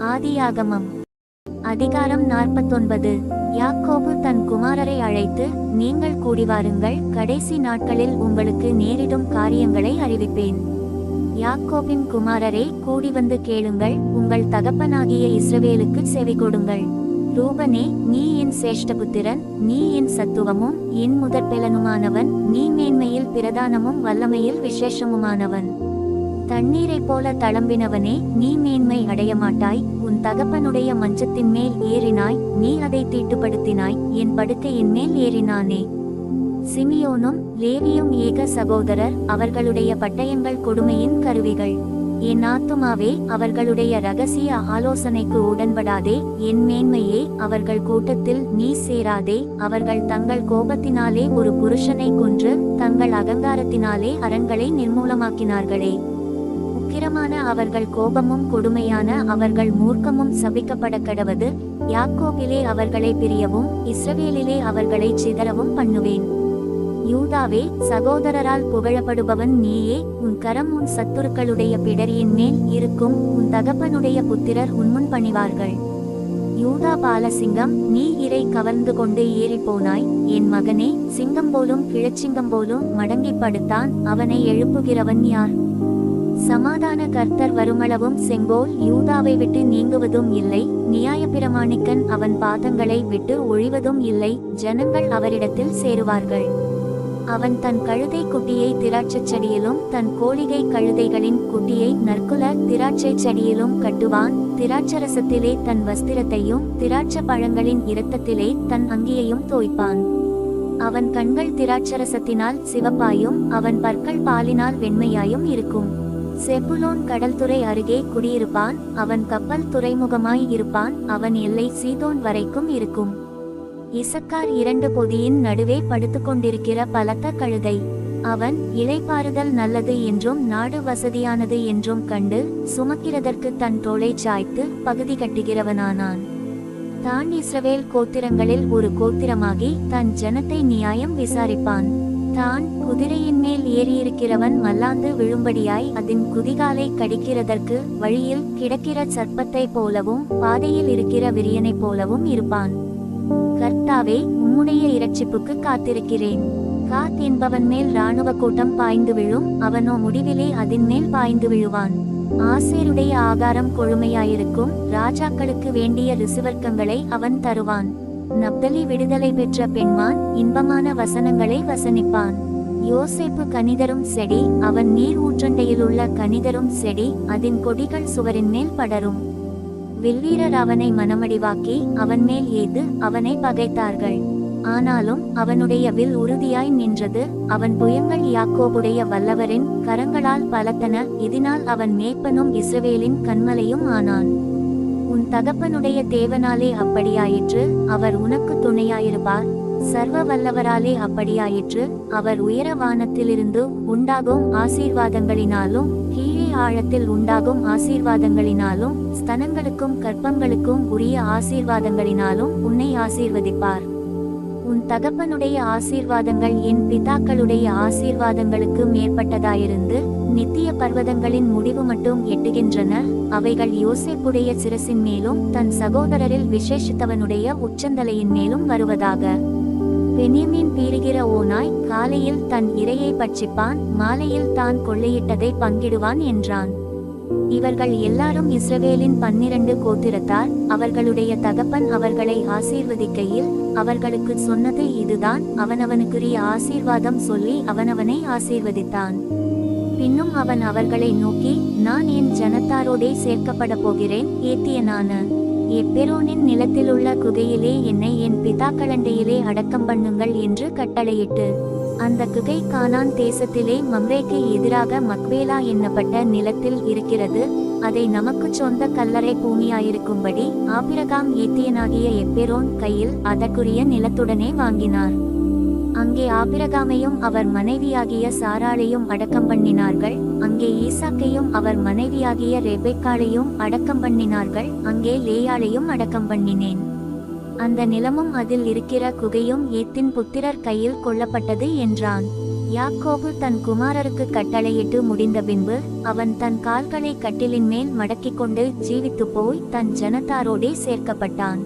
ஆதியாகமம் அதிகாரம் 49. யாக்கோபு தன் குமாரரை அழைத்து, நீங்கள் கூடிவாருங்கள், கடைசி நாட்களில் உங்களுக்கு நேரிடும் காரியங்களை அறிவிப்பேன். யாக்கோபின் குமாரரே, கூடிவந்து கேளுங்கள், உங்கள் தகப்பனாகிய இஸ்ரவேலுக்கு செவிகொடுங்கள். ரூபனே, நீ என் சேஷ்டபுத்திரன், நீ என் சத்துவமும் என் முதற்பெலனுமானவன், நீ மேன்மையில் பிரதானமும் வல்லமையில் விசேஷமுமானவன். தண்ணீரைப் போல தளம்பினவனே, நீ மேன்மை அடையமாட்டாய். உன் தகப்பனுடைய மஞ்சத்தின் மேல் ஏறினாய், நீ அதை தீட்டுப்படுத்தினாய், என் படுக்கையின் மேல் ஏறினானே. சிமியோனும் லேவியும் ஏக சகோதரர், அவர்களுடைய பட்டயங்கள் கொடுமையின் கருவிகள். என் ஆத்துமாவே, அவர்களுடைய இரகசிய ஆலோசனைக்கு உடன்படாதே. என் மேன்மையே, அவர்கள் கூட்டத்தில் நீ சேராதே. அவர்கள் தங்கள் கோபத்தினாலே ஒரு புருஷனை கொன்று தங்கள் அகங்காரத்தினாலே அரண்களை நிர்மூலமாக்கினார்களே. உக்கிரமான அவர்கள் கோபமும் கொடுமையான அவர்கள் மூர்க்கமும் சபிக்கப்பட கடவது. யாக்கோபிலே அவர்களை பிரியவும் இஸ்ரவேலிலே அவர்களை சிதறவும் பண்ணுவேன். யூதாவே, சகோதரரால் புகழப்படுபவன் நீயே. உன் கரம் உன் சத்துருக்களுடைய பிடரியின் மேல் இருக்கும். உன் தகப்பனுடைய புத்திரர் உன்முன் பணிவார்கள். யூதா பாலசிங்கம், நீ இரை கவர்ந்து கொண்டு ஏறிப்போனாய். என் மகனே, சிங்கம் போலும் கிழச்சிங்கம் போலும் மடங்கி படுத்தான். அவனை எழுப்புகிறவன் யார்? சமாதான கர்த்தர் வருமளவும் செங்கோல் யூதாவை விட்டு நீங்குவதும் இல்லை. நியாயப்பிரமாணிக்கன் அவன் பாதங்களை விட்டு ஒழிவதும் இல்லை. ஜனங்கள் அவரிடத்தில் சேருவார்கள். அவன் தன் கழுதை குட்டியை திராட்சைச் செடியிலும் தன் கோழிகை கழுதைகளின் குட்டியை நற்குல திராட்சை செடியிலும் கட்டுவான். திராட்சரசத்திலே தன் வஸ்திரத்தையும் திராட்ச பழங்களின் இரத்தத்திலே தன் அங்கியையும் தோய்ப்பான். அவன் கண்கள் திராட்சரசத்தினால் சிவப்பாயும் அவன் பற்கள் பாலினால் வெண்மையாயும் இருக்கும். செபுலோன் கடல்துறை அருகே குடியிருப்பான். அவன் கப்பல் துறைமுகமாய் இருப்பான். அவன் எல்லை சீதோன் வரைக்கும் இருக்கும். இசக்கார் இரண்டு பொதியின் நடுவே படுத்துக்கொண்டிருக்கிற பலத்த கழுதை. அவன் இளைப்பாறுதல் நல்லது என்றும் நாடு வசதியானது என்றும் கண்டு சுமக்கிறதற்கு தன் தோளை சாய்த்து பகுதி கட்டுகிறவனானான். தான் இஸ்ரவேல் கோத்திரங்களில் ஒரு கோத்திரமாகி தன் ஜனத்தை நியாயம் விசாரிப்பான். தான் குதிரையின் மேல் ஏறியிருக்கிறவன் மல்லாந்து விழும்படியாய் அதன் குதிகாலை கடிக்கிறதற்கு வழியில் கிடக்கிற சர்ப்பத்தை போலவும் பாதையில் இருக்கிற விரியனைப் போலவும் இருப்பான். கர்த்தாவே, உம்முடைய இரட்சிப்புக்கு காத்திருக்கிறேன். காத் என்பவன் மேல் இராணுவ கூட்டம் பாய்ந்து விழும். அவனோ முடிவிலே அதன் மேல் பாய்ந்து விழுவான். ஆசேருடைய ஆகாரம் கொழுமையாயிருக்கும். ராஜாக்களுக்கு வேண்டிய ரிசுவர்க்கங்களை அவன் தருவான். நப்தலி விடுதலை பெற்ற பெண்மான் இன்பமான வசனங்களை வசனிப்பான். யோசேப்பு கனிதரும் செடி, அவன் நீர் ஊற்றண்டையிலுள்ள கனிதரும் செடி. அதன் கொடிகள் சுவரின் மேல் படரும். வில்வீரர் அவனை மனமடிவாக்கி அவன் மேல் ஏது அவனை பகைத்தார்கள். ஆனாலும் அவனுடைய வில் உறுதியாய் நின்றது. அவன் புயங்கள் யாக்கோபுடைய வல்லவரின் கரங்களால் பலத்தன. இதனால் அவன் மேய்ப்பனும் இஸ்ரவேலின் கன்மலையும் ஆனான். உன் தகப்பனுடைய தேவனாலே அப்படியாயிற்று. அவர் உனக்கு துணையாயிருப்பார். சர்வ வல்லவராலே அப்படியாயிற்று. அவர் உயர வானத்திலிருந்து உண்டாகும் ஆசீர்வாதங்களினாலும் கீழே ஆழத்தில் உண்டாகும் ஆசீர்வாதங்களினாலும் ஸ்தனங்களுக்கும் கற்பங்களுக்கும் உரிய ஆசீர்வாதங்களினாலும் உன்னை ஆசீர்வதிப்பார். உன் தகப்பனுடைய ஆசீர்வாதங்கள் என் பிதாக்களுடைய ஆசீர்வாதங்களுக்கு மேற்பட்டதாயிருந்து நித்திய பர்வதங்களின் முடிவு மட்டும் எட்டுகின்றன. அவைகள் யோசேப்புடைய சிரசின் மேலும் தன் சகோதரரில் விசேஷித்தவனுடைய உச்சந்தலையின் மேலும் வருவதாக. பென்யமீன் பீறுகிற ஓநாய் காலையில் தன் இரையை பட்சிப்பான், மாலையில் தான் கொள்ளையிட்டதை பங்கிடுவான் என்றான். இவர்கள் எல்லாரும் இஸ்ரவேலின் 12 கோத்திரத்தார். அவர்களுடைய தகப்பன் அவர்களை ஆசீர்வதிக்கையில் அவர்களுக்கு சொன்னது இதுதான். அவனவனுக்குரிய ஆசீர்வாதம் சொல்லி அவனவனை ஆசீர்வதித்தான். பின்னும் அவன் அவர்களை நோக்கி, நான் என் ஜனத்தாரோடே சேர்க்கப்பட போகிறேன். ஏத்தியனான எப்பெரோனின் நிலத்திலுள்ள குகையிலே என்னை என் பிதாக்களண்டையிலே அடக்கம் பண்ணுங்கள் என்று கட்டளையிட்டு, அந்த குகை கானான் தேசத்திலே மம்ரேக்கு எதிராக மக்வேலா என்னப்பட்ட நிலத்தில் இருக்கிறது. அதை நமக்கு சொந்த கல்லறை பூமியாயிருக்கும்படி ஆபிரகாம் ஏத்தியனாகிய எப்பெரோன் கையில் அதற்குரிய நிலத்துடனே வாங்கினார். அங்கே ஆபிரகாமையும் அவர் மனைவியாகிய சாராளையும் அடக்கம் பண்ணினார்கள். அங்கே ஈசாக்கையும் அவர் மனைவியாகிய ரெபெக்காளையும் அடக்கம் பண்ணினார்கள். அங்கே லேயாளையும் அடக்கம் பண்ணினேன். அந்த நிலமும் அதில் இருக்கிற குகையும் ஏத்தின் புத்திரர் கையில் கொள்ளப்பட்டது என்றான். யாக்கோபு தன் குமாரருக்கு கட்டளையிட்டு முடிந்த பின்பு அவன் தன் கால்களை கட்டிலின் மேல் மடக்கிக் கொண்டு ஜீவித்துப் போய் தன் ஜனத்தாரோடே சேர்க்கப்பட்டான்.